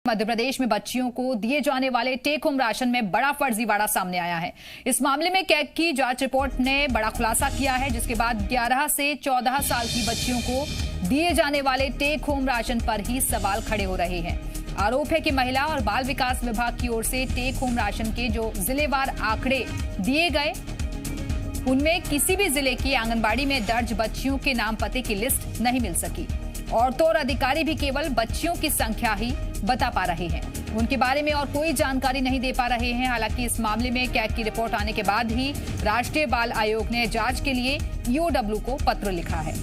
मध्य प्रदेश में बच्चियों को दिए जाने वाले टेक होम राशन में बड़ा फर्जीवाड़ा सामने आया है। इस मामले में कैग की जांच रिपोर्ट ने बड़ा खुलासा किया है, जिसके बाद 11 से 14 साल की बच्चियों को दिए जाने वाले टेक होम राशन पर ही सवाल खड़े हो रहे हैं। आरोप है कि महिला और बाल विकास विभाग की ओर से टेक होम राशन के जो जिलेवार आंकड़े दिए गए, उनमें किसी भी जिले की आंगनबाड़ी में दर्ज बच्चियों के नाम पते की लिस्ट नहीं मिल सकी। औरतों और अधिकारी भी केवल बच्चियों की संख्या ही बता पा रहे हैं, उनके बारे में और कोई जानकारी नहीं दे पा रहे हैं। हालांकि इस मामले में कैग की रिपोर्ट आने के बाद ही राष्ट्रीय बाल आयोग ने जांच के लिए ईओडब्ल्यू को पत्र लिखा है।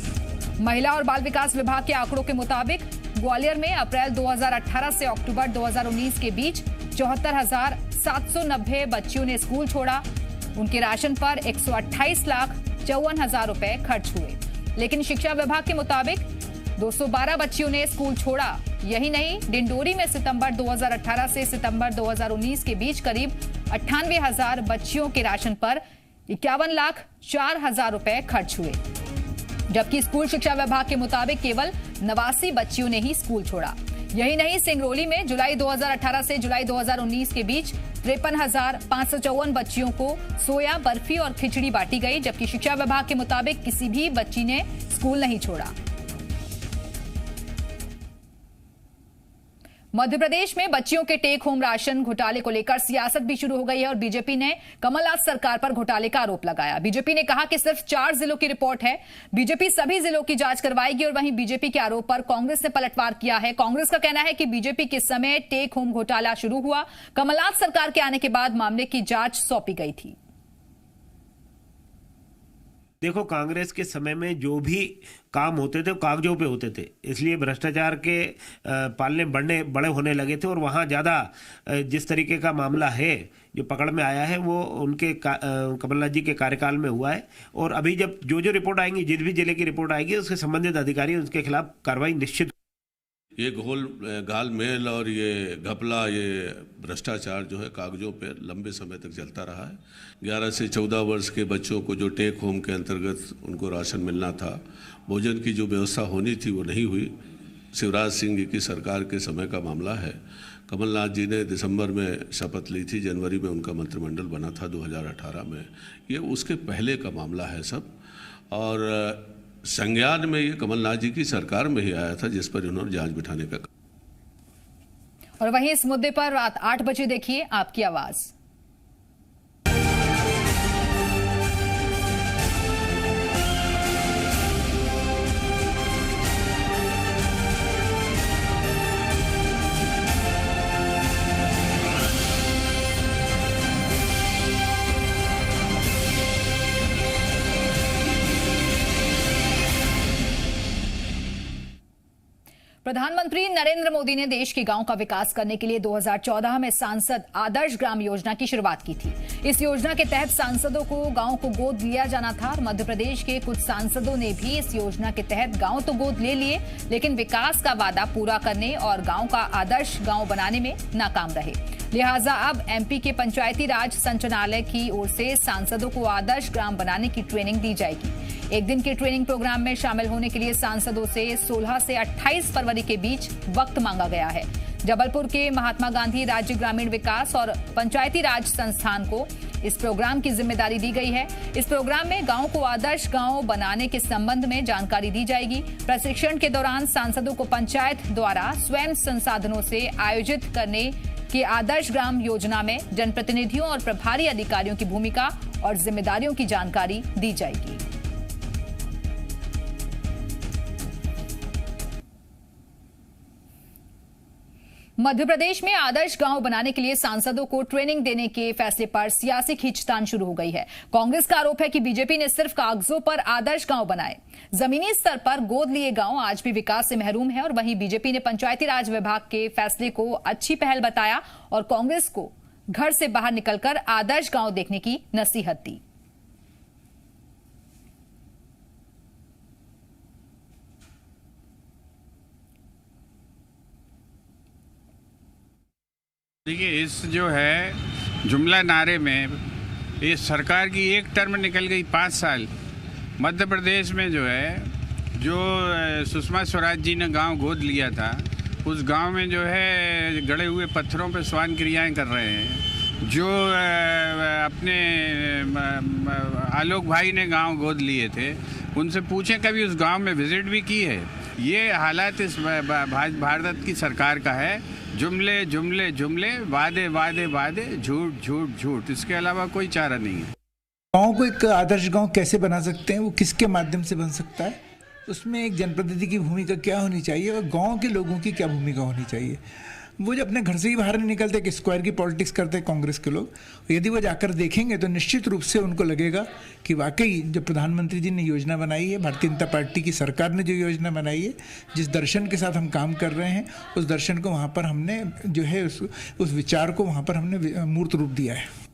महिला और बाल विकास विभाग के आंकड़ों के मुताबिक ग्वालियर में अप्रैल 2018 से अक्टूबर 2019 के बीच 74,790 बच्चियों ने स्कूल छोड़ा। उनके राशन पर 128,54,000 रुपए खर्च हुए। लेकिन शिक्षा विभाग के मुताबिक 212 बच्चियों ने स्कूल छोड़ा। यही नहीं, डिंडोरी में सितंबर 2018 से सितंबर 2019 के बीच करीब 98,000 बच्चियों के राशन पर 51,04,000 रुपए खर्च हुए, जबकि स्कूल शिक्षा विभाग के मुताबिक केवल 89 बच्चियों ने ही स्कूल छोड़ा। यही नहीं, सिंगरौली में जुलाई 2018 से जुलाई 2019 के बीच 53,554 बच्चियों को सोया, बर्फी और खिचड़ी बांटी गई, जबकि शिक्षा विभाग के मुताबिक किसी भी बच्ची ने स्कूल नहीं छोड़ा। मध्य प्रदेश में बच्चियों के टेक होम राशन घोटाले को लेकर सियासत भी शुरू हो गई है और बीजेपी ने कमलनाथ सरकार पर घोटाले का आरोप लगाया। बीजेपी ने कहा कि सिर्फ 4 जिलों की रिपोर्ट है, बीजेपी सभी जिलों की जांच करवाएगी। और वहीं बीजेपी के आरोप पर कांग्रेस ने पलटवार किया है। कांग्रेस का कहना है कि बीजेपी के समय टेक होम घोटाला शुरू हुआ, कमलनाथ सरकार के आने के बाद मामले की जांच सौंपी गई थी। देखो, कांग्रेस के समय में जो भी काम होते थे वो कागजों पे होते थे, इसलिए भ्रष्टाचार के पालने बड़े होने लगे थे। और वहाँ ज़्यादा जिस तरीके का मामला है जो पकड़ में आया है वो उनके कमलनाथ जी के कार्यकाल में हुआ है। और अभी जब जो रिपोर्ट आएंगी, जिस भी जिले की रिपोर्ट आएगी, उसके संबंधित अधिकारी उसके खिलाफ कार्रवाई निश्चित। ये घाल मेल और ये घपला, ये भ्रष्टाचार जो है कागजों पे लंबे समय तक चलता रहा है। 11 से 14 वर्ष के बच्चों को जो टेक होम के अंतर्गत उनको राशन मिलना था, भोजन की जो व्यवस्था होनी थी वो नहीं हुई। शिवराज सिंह जी की सरकार के समय का मामला है। कमलनाथ जी ने दिसंबर में शपथ ली थी, जनवरी में उनका मंत्रिमंडल बना था 2018 में। ये उसके पहले का मामला है सब। और संज्ञान में ये कमलनाथ जी की सरकार में ही आया था, जिस पर उन्होंने जांच बिठाने का। और वहीं इस मुद्दे पर रात 8 बजे देखिए आपकी आवाज। प्रधानमंत्री नरेंद्र मोदी ने देश के गांव का विकास करने के लिए 2014 में सांसद आदर्श ग्राम योजना की शुरुआत की थी। इस योजना के तहत सांसदों को गांव को गोद लिया जाना था। मध्य प्रदेश के कुछ सांसदों ने भी इस योजना के तहत गांव तो गोद ले लिए, लेकिन विकास का वादा पूरा करने और गांव का आदर्श गांव बनाने में नाकाम रहे। लिहाजा अब एमपी के पंचायती राज संचालनालय की ओर से सांसदों को आदर्श ग्राम बनाने की ट्रेनिंग दी जाएगी। एक दिन के ट्रेनिंग प्रोग्राम में शामिल होने के लिए सांसदों से 16 से 28 फरवरी के बीच वक्त मांगा गया है। जबलपुर के महात्मा गांधी राज्य ग्रामीण विकास और पंचायती राज संस्थान को इस प्रोग्राम की जिम्मेदारी दी गई है। इस प्रोग्राम में गांव को आदर्श गांव बनाने के संबंध में जानकारी दी जाएगी। प्रशिक्षण के दौरान सांसदों को पंचायत द्वारा स्वयं संसाधनों से आयोजित करने की आदर्श ग्राम योजना में जनप्रतिनिधियों और प्रभारी अधिकारियों की भूमिका और जिम्मेदारियों की जानकारी दी जाएगी। मध्य प्रदेश में आदर्श गांव बनाने के लिए सांसदों को ट्रेनिंग देने के फैसले पर सियासी खींचतान शुरू हो गई है। कांग्रेस का आरोप है कि बीजेपी ने सिर्फ कागजों पर आदर्श गांव बनाए, जमीनी स्तर पर गोद लिए गांव आज भी विकास से महरूम है। और वहीं बीजेपी ने पंचायती राज विभाग के फैसले को अच्छी पहल बताया और कांग्रेस को घर से बाहर निकलकर आदर्श गांव देखने की नसीहत दी। देखिए, इस जो है जुमला नारे में ये सरकार की एक टर्म निकल गई 5 साल। मध्य प्रदेश में जो है, जो सुषमा स्वराज जी ने गांव गोद लिया था, उस गांव में जो है गड़े हुए पत्थरों पे स्वान क्रियाएं कर रहे हैं। जो अपने आलोक भाई ने गांव गोद लिए थे, उनसे पूछें कभी उस गांव में विजिट भी की है। ये हालात इस भारत की सरकार का है। जुमले जुमले जुमले, वादे वादे वादे, झूठ झूठ झूठ, इसके अलावा कोई चारा नहीं है। गाँव को एक आदर्श गाँव कैसे बना सकते हैं, वो किसके माध्यम से बन सकता है, उसमें एक जनप्रतिनिधि की भूमिका क्या होनी चाहिए और गांव के लोगों की क्या भूमिका होनी चाहिए। वो जो अपने घर से ही बाहर नहीं निकलते, कि स्क्वायर की पॉलिटिक्स करते कांग्रेस के लोग, यदि वो जाकर देखेंगे तो निश्चित रूप से उनको लगेगा कि वाकई जो प्रधानमंत्री जी ने योजना बनाई है, भारतीय जनता पार्टी की सरकार ने जो योजना बनाई है, जिस दर्शन के साथ हम काम कर रहे हैं, उस दर्शन को वहाँ पर हमने जो है उस विचार को वहाँ पर हमने मूर्त रूप दिया है।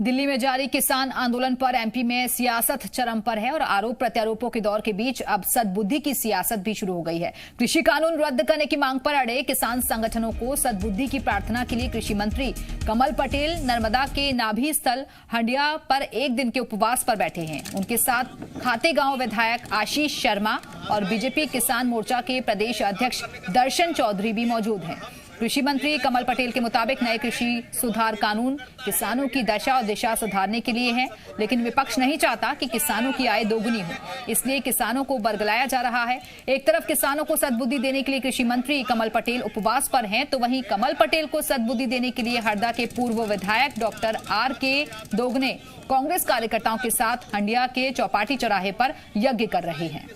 दिल्ली में जारी किसान आंदोलन पर एमपी में सियासत चरम पर है और आरोप प्रत्यारोपों के दौर के बीच अब सद्बुद्धि की सियासत भी शुरू हो गई है। कृषि कानून रद्द करने की मांग पर अड़े किसान संगठनों को सद्बुद्धि की प्रार्थना के लिए कृषि मंत्री कमल पटेल नर्मदा के नाभि स्थल हंडिया पर एक दिन के उपवास पर बैठे हैं। उनके साथ खातेगांव विधायक आशीष शर्मा और बीजेपी किसान मोर्चा के प्रदेश अध्यक्ष दर्शन चौधरी भी मौजूद हैं। कृषि मंत्री कमल पटेल के मुताबिक नए कृषि सुधार कानून किसानों की दशा और दिशा सुधारने के लिए है, लेकिन विपक्ष नहीं चाहता कि किसानों की आय दोगुनी हो, इसलिए किसानों को बरगलाया जा रहा है। एक तरफ किसानों को सद्बुद्धि देने के लिए कृषि मंत्री कमल पटेल उपवास पर हैं, तो वहीं कमल पटेल को सद्बुद्धि देने के लिए हरदा के पूर्व विधायक डॉक्टर R.K. दोगने कांग्रेस कार्यकर्ताओं के साथ हंडिया के चौपाटी चौराहे पर यज्ञ कर रहे हैं।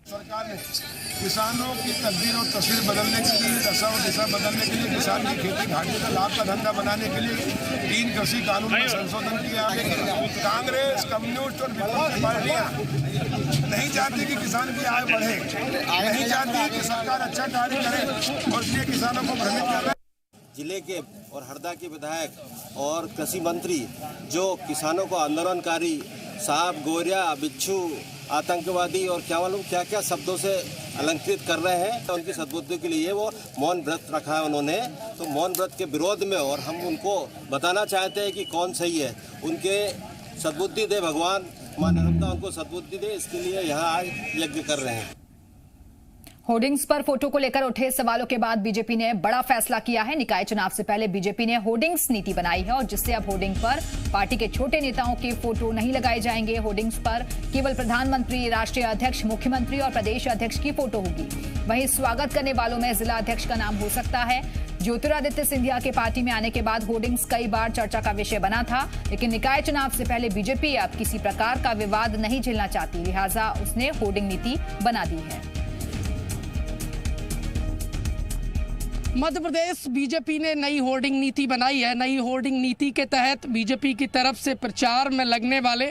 सरकार ने किसानों की तकदीर और तस्वीर बदलने के लिए, दशा और दिशा बदलने के लिए, किसान की खेती घाटे का लाभ का धंधा बनाने के लिए 3 कृषि कानून में संशोधन किया। कांग्रेस, कम्युनिस्ट और विपक्षी पार्टियां नहीं चाहती कि किसान की आय बढ़े, नहीं चाहती कि सरकार अच्छा कार्य करे और इसलिए किसानों को भ्रमित कर रहे हैं। जिले के और हरदा के विधायक और कृषि मंत्री जो किसानों को आंदोलनकारी सांप, गोरिया, बिच्छू, आतंकवादी और क्या क्या शब्दों से अलंकृत कर रहे हैं, तो उनकी सद्बुद्धि के लिए वो मौन व्रत रखा है उन्होंने। तो मौन व्रत के विरोध में और हम उनको बताना चाहते हैं कि कौन सही है, उनके सद्बुद्धि दे भगवान, मां नर्मदा उनको सद्बुद्धि दे, इसके लिए यहाँ आज यज्ञ कर रहे हैं। होर्डिंग्स पर फोटो को लेकर उठे सवालों के बाद बीजेपी ने बड़ा फैसला किया है। निकाय चुनाव से पहले बीजेपी ने होर्डिंग्स नीति बनाई है और जिससे अब होर्डिंग पर पार्टी के छोटे नेताओं के फोटो नहीं लगाए जाएंगे। होर्डिंग्स पर केवल प्रधानमंत्री, राष्ट्रीय अध्यक्ष, मुख्यमंत्री और प्रदेश अध्यक्ष की फोटो होगी। वहीं स्वागत करने वालों में जिला अध्यक्ष का नाम हो सकता है। ज्योतिरादित्य सिंधिया के पार्टी में आने के बाद होर्डिंग्स कई बार चर्चा का विषय बना था, लेकिन निकाय चुनाव से पहले बीजेपी अब किसी प्रकार का विवाद नहीं झेलना चाहती, लिहाजा उसने होर्डिंग नीति बना दी है। मध्य प्रदेश बीजेपी ने नई होर्डिंग नीति बनाई है। नई होर्डिंग नीति के तहत बीजेपी की तरफ से प्रचार में लगने वाले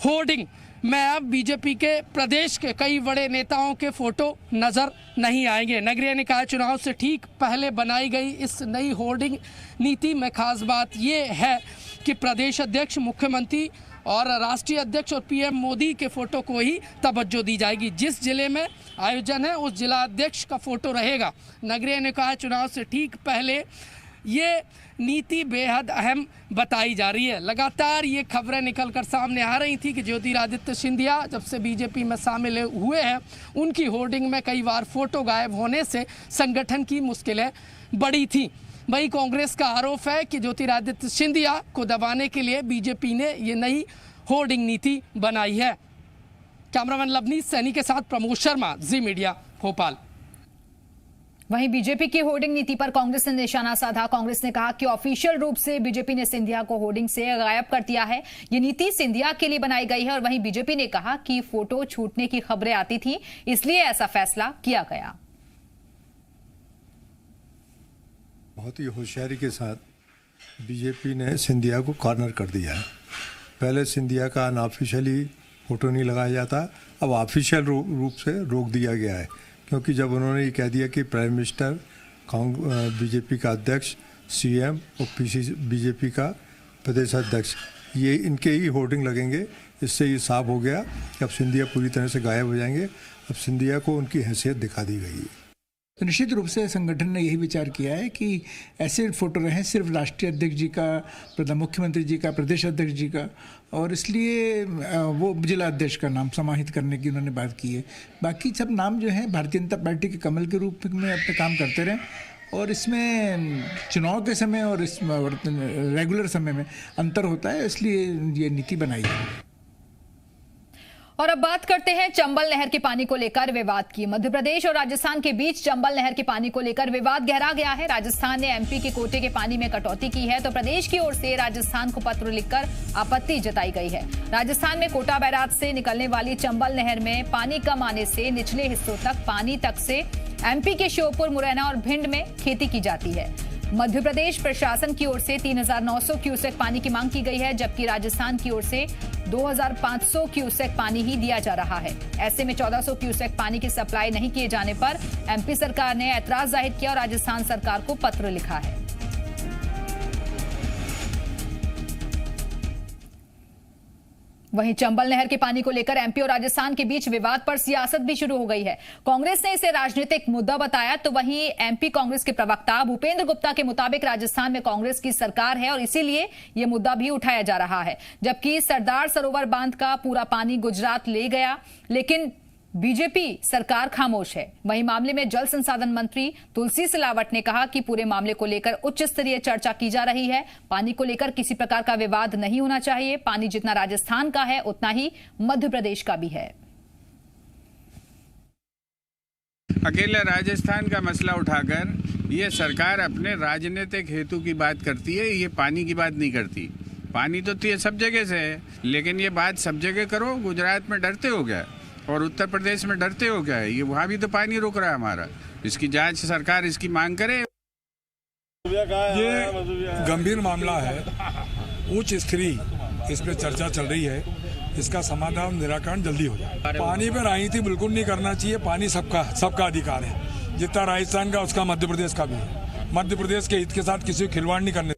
होर्डिंग में अब बीजेपी के प्रदेश के कई बड़े नेताओं के फोटो नजर नहीं आएंगे। नगरीय निकाय चुनाव से ठीक पहले बनाई गई इस नई होर्डिंग नीति में खास बात ये है कि प्रदेश अध्यक्ष, मुख्यमंत्री और राष्ट्रीय अध्यक्ष और पीएम मोदी के फोटो को ही तवज्जो दी जाएगी। जिस जिले में आयोजन है उस जिला अध्यक्ष का फोटो रहेगा। नगरीय निकाय चुनाव से ठीक पहले ये नीति बेहद अहम बताई जा रही है। लगातार ये खबरें निकलकर सामने आ रही थी कि ज्योतिरादित्य सिंधिया जब से बीजेपी में शामिल हुए हैं, उनकी होर्डिंग में कई बार फोटो गायब होने से संगठन की मुश्किलें बढ़ी थी। वहीं कांग्रेस का आरोप है कि ज्योतिरादित्य सिंधिया को दबाने के लिए बीजेपी ने ये नई होर्डिंग नीति बनाई है। कैमरामैन लवनीत सैनी के साथ प्रमोद शर्मा, जी मीडिया, भोपाल। वहीं बीजेपी की होर्डिंग नीति पर कांग्रेस ने निशाना साधा। कांग्रेस ने कहा कि ऑफिशियल रूप से बीजेपी ने सिंधिया को होर्डिंग से गायब कर दिया है। ये नीति सिंधिया के लिए बनाई गई है और वहीं बीजेपी ने कहा कि फोटो छूटने की खबरें आती थी, इसलिए ऐसा फैसला किया गया। बहुत ही होशियारी के साथ बीजेपी ने सिंधिया को कॉर्नर कर दिया है। पहले सिंधिया का अनऑफिशियली फोटो नहीं लगाया जाता, अब ऑफिशियल रूप से रोक दिया गया है, क्योंकि जब उन्होंने ये कह दिया कि प्राइम मिनिस्टर, बीजेपी का अध्यक्ष, सीएम और बीजेपी का प्रदेश अध्यक्ष, ये इनके ही होर्डिंग लगेंगे। इससे ये साफ हो गया कि अब सिंधिया पूरी तरह से गायब हो जाएंगे। अब सिंधिया को उनकी हैसियत दिखा दी गई है। तो निश्चित रूप से संगठन ने यही विचार किया है कि ऐसे फोटो रहें सिर्फ राष्ट्रीय अध्यक्ष जी का, मुख्यमंत्री जी का, प्रदेश अध्यक्ष जी का, और इसलिए वो जिला अध्यक्ष का नाम समाहित करने की उन्होंने बात की है। बाकी सब नाम जो है भारतीय जनता पार्टी के कमल के रूप में अपने काम करते रहें, और इसमें चुनाव के समय और इस रेगुलर समय में अंतर होता है, इसलिए ये नीति बनाई है। और अब बात करते हैं चंबल नहर के पानी को लेकर विवाद की। मध्य प्रदेश और राजस्थान के बीच चंबल नहर के पानी को लेकर विवाद गहरा गया है। राजस्थान ने एमपी के कोटे के पानी में कटौती की है, तो प्रदेश की ओर से राजस्थान को पत्र लिखकर आपत्ति जताई गई है। राजस्थान में कोटा बैराज से निकलने वाली चंबल नहर में पानी कम आने से निचले हिस्सों तक पानी तक से एमपी के श्योपुर, मुरैना और भिंड में खेती की जाती है। मध्य प्रदेश प्रशासन की ओर से 3,900 क्यूसेक पानी की मांग की गई है, जबकि राजस्थान की ओर से 2,500 क्यूसेक पानी ही दिया जा रहा है। ऐसे में 1,400 क्यूसेक पानी की सप्लाई नहीं किए जाने पर एमपी सरकार ने ऐतराज जाहिर किया और राजस्थान सरकार को पत्र लिखा है। वहीं चंबल नहर के पानी को लेकर एमपी और राजस्थान के बीच विवाद पर सियासत भी शुरू हो गई है। कांग्रेस ने इसे राजनीतिक मुद्दा बताया, तो वहीं एमपी कांग्रेस के प्रवक्ता भूपेंद्र गुप्ता के मुताबिक राजस्थान में कांग्रेस की सरकार है और इसीलिए यह मुद्दा भी उठाया जा रहा है। जबकि सरदार सरोवर बांध का पूरा पानी गुजरात ले गया, लेकिन बीजेपी सरकार खामोश है। वहीं मामले में जल संसाधन मंत्री तुलसी सिलावट ने कहा कि पूरे मामले को लेकर उच्च स्तरीय चर्चा की जा रही है। पानी को लेकर किसी प्रकार का विवाद नहीं होना चाहिए। पानी जितना राजस्थान का है उतना ही मध्य प्रदेश का भी है। अकेला राजस्थान का मसला उठाकर ये सरकार अपने राजनीतिक हेतु की बात करती है, ये पानी की बात नहीं करती। पानी तो ये सब जगह से है, लेकिन ये बात सब जगह करो। गुजरात में डरते हो गया और उत्तर प्रदेश में डरते हो क्या है? ये वहाँ भी तो पानी रुक रहा है हमारा। इसकी जांच सरकार इसकी मांग करे। ये गंभीर मामला है, उच्च स्तरीय इस पे चर्चा चल रही है। इसका समाधान निराकरण जल्दी हो जाए। पानी पे राजनीति बिल्कुल नहीं करना चाहिए। पानी सबका अधिकार है, जितना राजस्थान का उसका मध्य प्रदेश का भी है। मध्य प्रदेश के हित के साथ किसी को खिलवाड़ नहीं करने।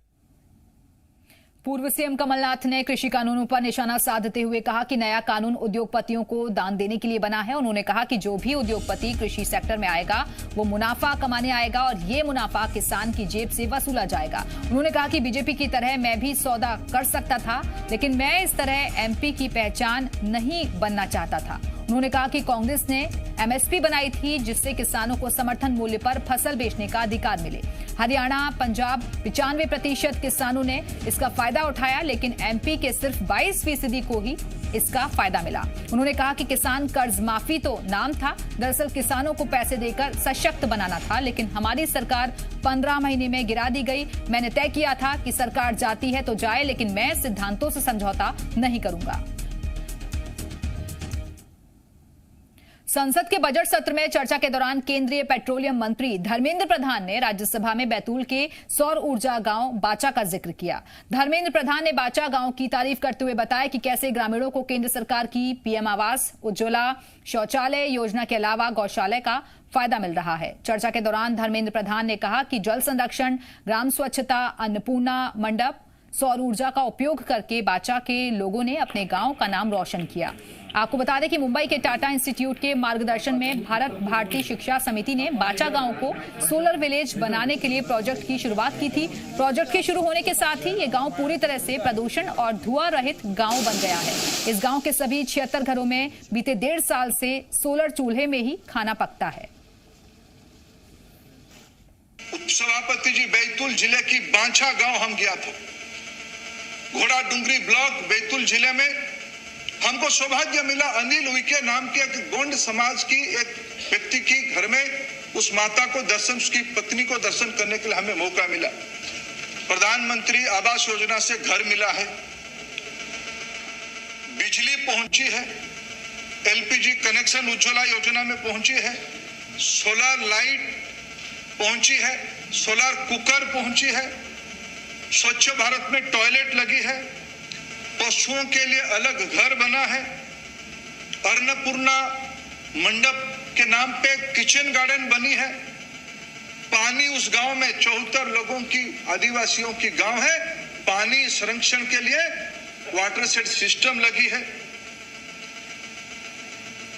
पूर्व सीएम कमलनाथ ने कृषि कानूनों पर निशाना साधते हुए कहा कि नया कानून उद्योगपतियों को दान देने के लिए बना है। उन्होंने कहा कि जो भी उद्योगपति कृषि सेक्टर में आएगा वो मुनाफा कमाने आएगा और ये मुनाफा किसान की जेब से वसूला जाएगा। उन्होंने कहा कि बीजेपी की तरह मैं भी सौदा कर सकता था, लेकिन मैं इस तरह एमपी की पहचान नहीं बनना चाहता था। उन्होंने कहा कि कांग्रेस ने एमएसपी बनाई थी, जिससे किसानों को समर्थन मूल्य पर फसल बेचने का अधिकार मिले। हरियाणा, पंजाब 95% किसानों ने इसका फायदा उठाया, लेकिन एमपी के सिर्फ 22% को ही इसका फायदा मिला। उन्होंने कहा कि किसान कर्ज माफी तो नाम था, दरअसल किसानों को पैसे देकर सशक्त बनाना था, लेकिन हमारी सरकार 15 महीने में गिरा दी गई। मैंने तय किया था कि सरकार जाती है तो जाए, लेकिन मैं सिद्धांतों से समझौता नहीं करूंगा। संसद के बजट सत्र में चर्चा के दौरान केंद्रीय पेट्रोलियम मंत्री धर्मेंद्र प्रधान ने राज्यसभा में बैतूल के सौर ऊर्जा गांव बाचा का जिक्र किया। धर्मेंद्र प्रधान ने बाचा गांव की तारीफ करते हुए बताया कि कैसे ग्रामीणों को केंद्र सरकार की पीएम आवास, उज्ज्वला, शौचालय योजना के अलावा गौशाला का फायदा मिल रहा है। चर्चा के दौरान धर्मेंद्र प्रधान ने कहा कि जल संरक्षण, ग्राम स्वच्छता, अन्नपूर्णा मंडप, सौर ऊर्जा का उपयोग करके बाचा के लोगों ने अपने गांव का नाम रोशन किया। आपको बता दें कि मुंबई के टाटा इंस्टीट्यूट के मार्गदर्शन में भारत भारतीय शिक्षा समिति ने बाचा गांव को सोलर विलेज बनाने के लिए प्रोजेक्ट की शुरुआत की थी। प्रोजेक्ट के शुरू होने के साथ ही ये गांव पूरी तरह से प्रदूषण और धुआं रहित गांव बन गया है। इस गांव के सभी 76 घरों में बीते 1.5 साल से सोलर चूल्हे में ही खाना पकता है। उपसभापति जी, बैतूल जिले की बांछा गांव हम गया था। घोड़ा डुंगरी ब्लॉक बैतूल जिले में हमको सौभाग्य मिला। अनिल उइके नाम के एक गोंड समाज की एक व्यक्ति की घर में उस माता को दर्शन, उसकी पत्नी को दर्शन करने के लिए हमें मौका मिला। प्रधानमंत्री आवास योजना से घर मिला है, बिजली पहुंची है, एलपीजी कनेक्शन उज्ज्वला योजना में पहुंची है, सोलर लाइट पहुंची है, सोलर कुकर पहुंची है, स्वच्छ भारत में टॉयलेट लगी है, पशुओं के लिए अलग घर बना है, अन्नपूर्णा मंडप के नाम पे किचन गार्डन बनी है। पानी उस गांव में 74 लोगों की, आदिवासियों की गांव है, पानी संरक्षण के लिए वाटर सेट सिस्टम लगी है।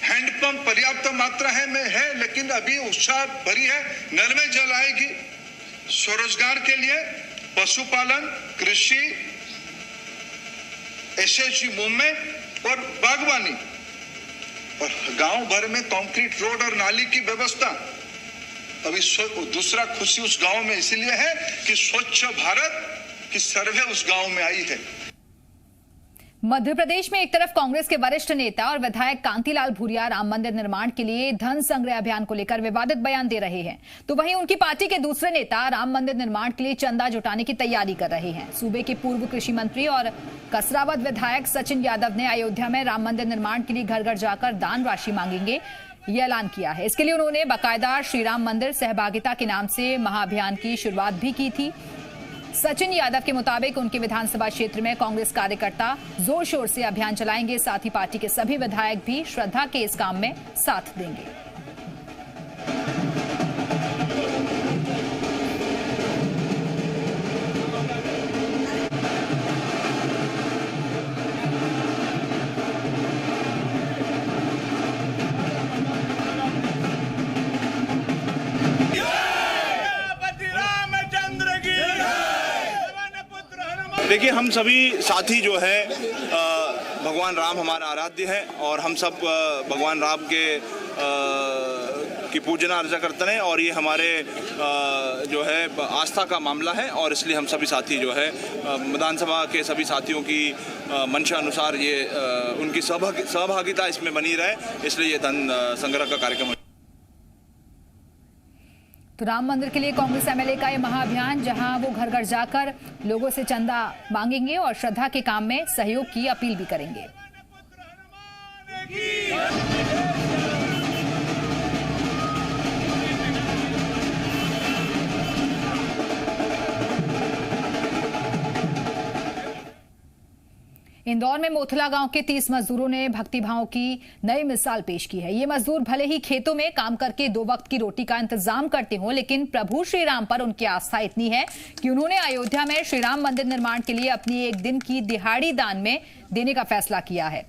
हैंड हैंडपंप पर्याप्त मात्रा में है, लेकिन अभी उत्साह भरी है। नल में जल आएगी। स्वरोजगार के लिए पशुपालन, कृषि, एसएचजी मूवमेंट और बागवानी, और गांव भर में कंक्रीट रोड और नाली की व्यवस्था। अभी दूसरा खुशी उस गांव में इसलिए है कि स्वच्छ भारत की सर्वे उस गांव में आई है। मध्य प्रदेश में एक तरफ कांग्रेस के वरिष्ठ नेता और विधायक कांतिलाल भूरिया राम मंदिर निर्माण के लिए धन संग्रह अभियान को लेकर विवादित बयान दे रहे हैं, तो वहीं उनकी पार्टी के दूसरे नेता राम मंदिर निर्माण के लिए चंदा जुटाने की तैयारी कर रहे हैं। सूबे के पूर्व कृषि मंत्री और कसरावद विधायक सचिन यादव ने अयोध्या में राम मंदिर निर्माण के लिए घर घर जाकर दान राशि मांगेंगे, ये ऐलान किया है। इसके लिए उन्होंने बाकायदा श्रीराम मंदिर सहभागिता के नाम से महाअभियान की शुरुआत भी की थी। सचिन यादव के मुताबिक उनके विधानसभा क्षेत्र में कांग्रेस कार्यकर्ता जोर शोर से अभियान चलाएंगे, साथ ही पार्टी के सभी विधायक भी श्रद्धा के इस काम में साथ देंगे। देखिए, हम सभी साथी जो है भगवान राम हमारा आराध्य है और हम सब भगवान राम की पूजना अर्चा करते हैं और ये हमारे जो है आस्था का मामला है और इसलिए हम सभी साथी जो है विधानसभा के सभी साथियों की मंशा अनुसार ये उनकी सहभागिता इसमें बनी रहे, इसलिए ये धन संग्रह का कार्यक्रम। तो राम मंदिर के लिए कांग्रेस एमएलए का ये महाअभियान, जहां वो घर घर जाकर लोगों से चंदा मांगेंगे और श्रद्धा के काम में सहयोग की अपील भी करेंगे। इंदौर में मोथला गांव के 30 मजदूरों ने भक्तिभाव की नई मिसाल पेश की है। ये मजदूर भले ही खेतों में काम करके 2 वक्त की रोटी का इंतजाम करते हों, लेकिन प्रभु श्री राम पर उनकी आस्था इतनी है कि उन्होंने अयोध्या में श्री राम मंदिर निर्माण के लिए अपनी एक दिन की दिहाड़ी दान में देने का फैसला किया है।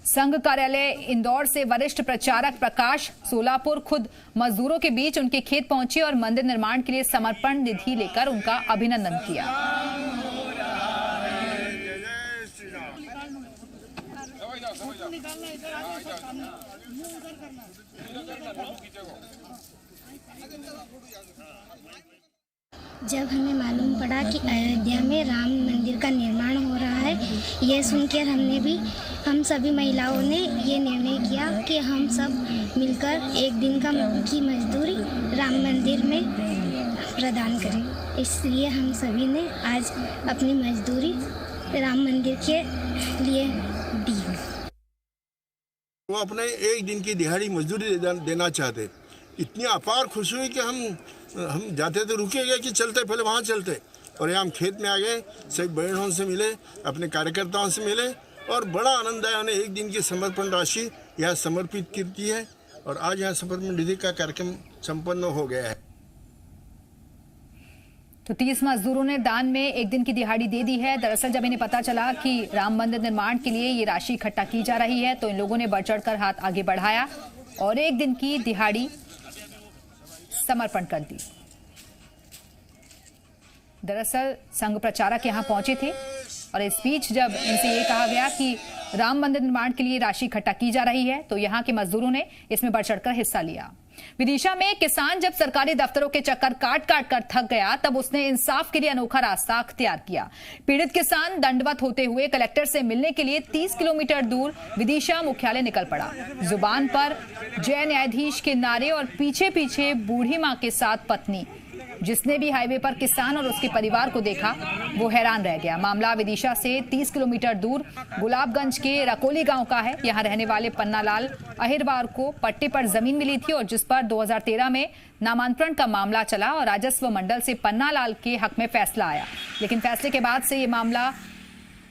संघ कार्यालय इंदौर से वरिष्ठ प्रचारक प्रकाश सोलापुर खुद मजदूरों के बीच उनके खेत पहुंचे और मंदिर निर्माण के लिए समर्पण निधि लेकर उनका अभिनंदन किया। जब हमें मालूम पड़ा कि अयोध्या में राम मंदिर का निर्माण हो रहा है, ये सुनकर हम सभी महिलाओं ने ये निर्णय किया कि हम सब मिलकर एक दिन की मजदूरी राम मंदिर में प्रदान करें। इसलिए हम सभी ने आज अपनी मजदूरी राम मंदिर के लिए दी। वो अपने एक दिन की दिहाड़ी मजदूरी देना चाहते। इतनी अपार खुशी हुई कि हम जाते तो रुके गए कि चलते, पहले वहाँ चलते, और यहाँ हम खेत में आ गए, सभी बहनों से मिले, अपने कार्यकर्ताओं से मिले और बड़ा आनंद आया। उन्हें एक दिन की समर्पण राशि यहाँ समर्पित की है और आज यहाँ समर्पण निधि का कार्यक्रम संपन्न हो गया है। तो 30 मजदूरों ने दान में एक दिन की दिहाड़ी दे दी है। दरअसल जब इन्हें पता चला कि राम मंदिर निर्माण के लिए ये राशि इकट्ठा की जा रही है, तो इन लोगों ने बढ़ चढ़कर हाथ आगे बढ़ाया और एक दिन की दिहाड़ी समर्पण कर दी। दरअसल संघ प्रचारक यहां पहुंचे थे और इस बीच जब इनसे ये कहा गया कि राम मंदिर निर्माण के लिए राशि इकट्ठा की जा रही है, तो यहां के मजदूरों ने इसमें बढ़ चढ़कर हिस्सा लिया। विदिशा में किसान जब सरकारी दफ्तरों के चक्कर काट काट कर थक गया, तब उसने इंसाफ के लिए अनोखा रास्ता अख्तियार किया। पीड़ित किसान दंडवत होते हुए कलेक्टर से मिलने के लिए 30 किलोमीटर दूर विदिशा मुख्यालय निकल पड़ा। जुबान पर जय न्यायाधीश के नारे और पीछे पीछे बूढ़ी मां के साथ पत्नी। जिसने भी हाईवे पर किसान और उसके परिवार को देखा, वो हैरान रह गया। मामला विदिशा से 30 किलोमीटर दूर गुलाबगंज के रकोली गांव का है। यहां रहने वाले पन्नालाल अहिरवार को पट्टे पर जमीन मिली थी और जिस पर 2013 में नामांतरण का मामला चला और राजस्व मंडल से पन्नालाल के हक में फैसला आया। लेकिन फैसले के बाद से ये मामला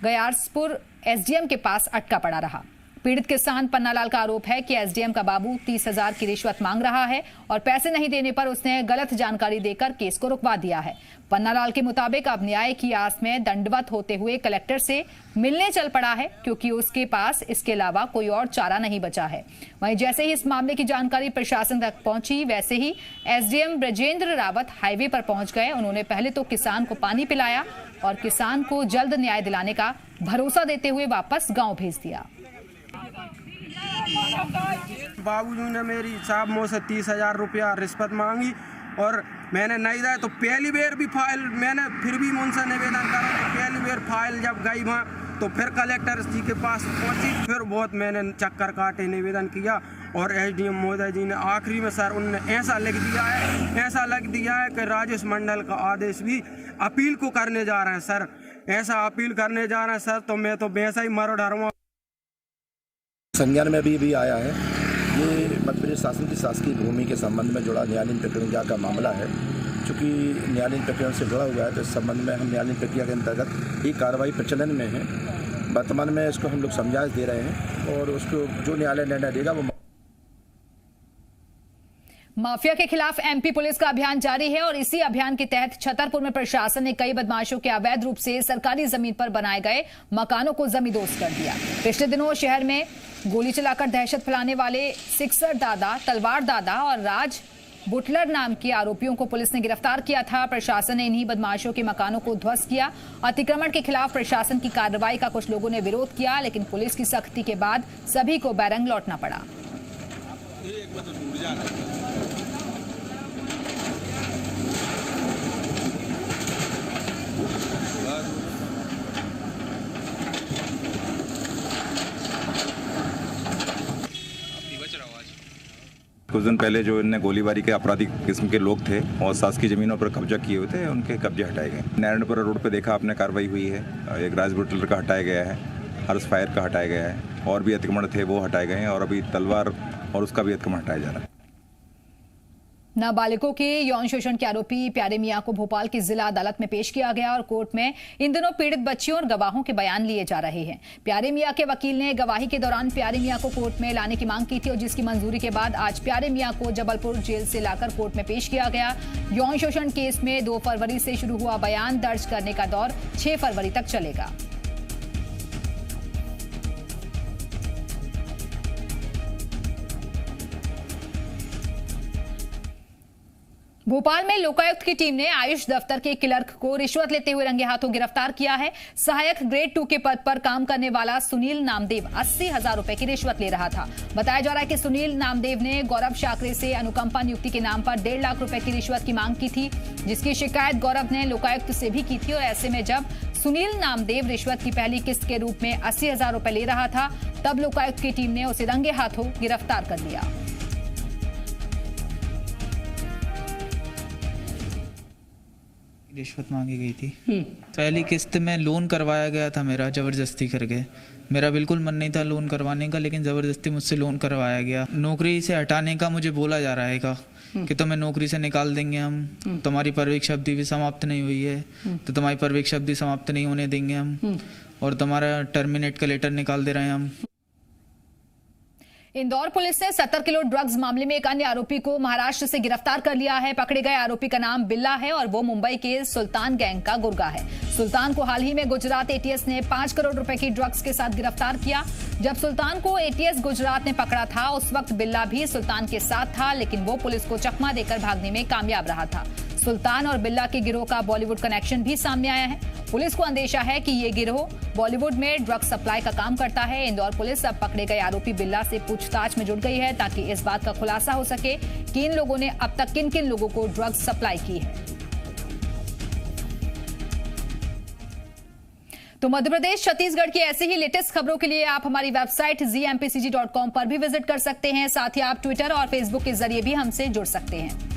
गयासपुर एसडीएम के पास अटका पड़ा रहा। पीड़ित किसान पन्नालाल का आरोप है कि एसडीएम का बाबू 30,000 की रिश्वत मांग रहा है और पैसे नहीं देने पर उसने गलत जानकारी देकर केस को रुकवा दिया है। पन्नालाल के मुताबिक अब न्याय की आस में दंडवत होते हुए कलेक्टर से मिलने चल पड़ा है, क्योंकि उसके पास इसके अलावा कोई और चारा नहीं बचा है। वहीं जैसे ही इस मामले की जानकारी प्रशासन तक पहुंची, वैसे ही एसडीएम ब्रजेंद्र रावत हाईवे पर पहुंच गए। उन्होंने पहले तो किसान को पानी पिलाया और किसान को जल्द न्याय दिलाने का भरोसा देते हुए वापस गांव भेज दिया। बाबूजी ने मेरी साहब मुझसे 30,000 रुपया रिश्वत मांगी और मैंने नहीं दिया। तो पहली बार भी फाइल मैंने फिर भी उनसे निवेदन करा, तो पहली बार फाइल जब गई वहाँ तो फिर कलेक्टर जी के पास पहुंची, फिर बहुत मैंने चक्कर काटे, निवेदन किया और एसडीएम महोदय जी ने आखिरी में सर उन्होंने ऐसा लिख दिया है कि राजेश मंडल का आदेश भी अपील को करने जा रहे हैं सर, ऐसा अपील करने जा रहे हैं सर। तो मैं तो वैसा ही मरो डरूंगा। संज्ञान में भी आया है ये मध्य प्रदेश शासन की शासकीय भूमि के संबंध में जुड़ा न्यायालयीन प्रक्रिया का मामला है। चूँकि न्यायालयीन प्रक्रिया से जुड़ा हुआ है तो इस संबंध में हम न्यायालयीन प्रक्रिया के अंतर्गत ये कार्रवाई प्रचलन में है। वर्तमान में इसको हम लोग समझाइश दे रहे हैं और उसको जो न्यायालय निर्णय देगा वो। माफिया के खिलाफ एमपी पुलिस का अभियान जारी है और इसी अभियान के तहत छतरपुर में प्रशासन ने कई बदमाशों के अवैध रूप से सरकारी जमीन पर बनाए गए मकानों को जमींदोज कर दिया। पिछले दिनों शहर में गोली चलाकर दहशत फैलाने वाले सिक्सर दादा, तलवार दादा और राज बुटलर नाम के आरोपियों को पुलिस ने गिरफ्तार किया था। प्रशासन ने इन्हीं बदमाशों के मकानों को ध्वस्त किया। अतिक्रमण के खिलाफ प्रशासन की कार्रवाई का कुछ लोगों ने विरोध किया, लेकिन पुलिस की सख्ती के बाद सभी को बैरंग लौटना पड़ा। कुछ दिन पहले जो इनने गोलीबारी के आपराधिक किस्म के लोग थे और शासकीय जमीनों पर कब्जा किए हुए थे, उनके कब्जे हटाए गए। नारायणपुरा रोड पे देखा आपने कार्रवाई हुई है। एक राज बुटलर का हटाया गया है, हर्ष फायर का हटाया गया है और भी अतिक्रमण थे वो हटाए गए हैं और अभी तलवार और उसका भी अतिक्रमण हटाया जा रहा है। नाबालिगों के यौन शोषण के आरोपी प्यारे मियां को भोपाल की जिला अदालत में पेश किया गया और कोर्ट में इन दिनों पीड़ित बच्चियों और गवाहों के बयान लिए जा रहे हैं। प्यारे मियां के वकील ने गवाही के दौरान प्यारे मियां को कोर्ट में लाने की मांग की थी और जिसकी मंजूरी के बाद आज प्यारे मियां को जबलपुर जेल से लाकर कोर्ट में पेश किया गया। यौन शोषण केस में 2 फरवरी से शुरू हुआ बयान दर्ज करने का दौर 6 फरवरी तक चलेगा। भोपाल में लोकायुक्त की टीम ने आयुष दफ्तर के क्लर्क को रिश्वत लेते हुए रंगे हाथों गिरफ्तार किया है। सहायक ग्रेड 2 के पद पर काम करने वाला सुनील नामदेव 80,000 रुपए की रिश्वत ले रहा था। बताया जा रहा है कि सुनील नामदेव ने गौरव शाकरे से अनुकंपा नियुक्ति के नाम पर 1.5 लाख रुपए की रिश्वत की मांग की थी, जिसकी शिकायत गौरव ने लोकायुक्त से भी की थी। और ऐसे में जब सुनील नामदेव रिश्वत की पहली किस्त के रूप में 80,000 रुपए ले रहा था, तब लोकायुक्त की टीम ने उसे रंगे हाथों गिरफ्तार कर लिया। रिश्वत मांगी गई थी। पहली किस्त में लोन करवाया गया था मेरा जबरदस्ती करके। मेरा बिल्कुल मन नहीं था लोन करवाने का, लेकिन जबरदस्ती मुझसे लोन करवाया गया। नौकरी से हटाने का मुझे बोला जा रहा है कि तुम्हें नौकरी से निकाल देंगे हम, तुम्हारी परवीक्षा अवधि भी समाप्त नहीं हुई है तो तुम्हारी परवीक्षा अवधि समाप्त नहीं होने देंगे हम और तुम्हारा टर्मिनेट का लेटर निकाल दे रहे हैं हम। इंदौर पुलिस ने 70 किलो ड्रग्स मामले में एक अन्य आरोपी को महाराष्ट्र से गिरफ्तार कर लिया है। पकड़े गए आरोपी का नाम बिल्ला है और वो मुंबई के सुल्तान गैंग का गुर्गा है। सुल्तान को हाल ही में गुजरात एटीएस ने 5 करोड़ रुपए की ड्रग्स के साथ गिरफ्तार किया। जब सुल्तान को एटीएस गुजरात ने पकड़ा था, उस वक्त बिल्ला भी सुल्तान के साथ था, लेकिन वो पुलिस को चकमा देकर भागने में कामयाब रहा था। सुल्तान और बिल्ला के गिरोह का बॉलीवुड कनेक्शन भी सामने आया है। पुलिस को अंदेशा है कि ये गिरोह बॉलीवुड में ड्रग्स सप्लाई का काम करता है। इंदौर पुलिस अब पकड़े गए आरोपी बिल्ला से पूछताछ में जुट गई है ताकि इस बात का खुलासा हो सके कि इन लोगों ने अब तक किन किन लोगों को ड्रग्स सप्लाई की है। तो मध्य प्रदेश, छत्तीसगढ़ की ऐसे ही लेटेस्ट खबरों के लिए आप हमारी वेबसाइट zmpcg.com पर भी विजिट कर सकते हैं। साथ ही आप ट्विटर और फेसबुक के जरिए भी हमसे जुड़ सकते हैं।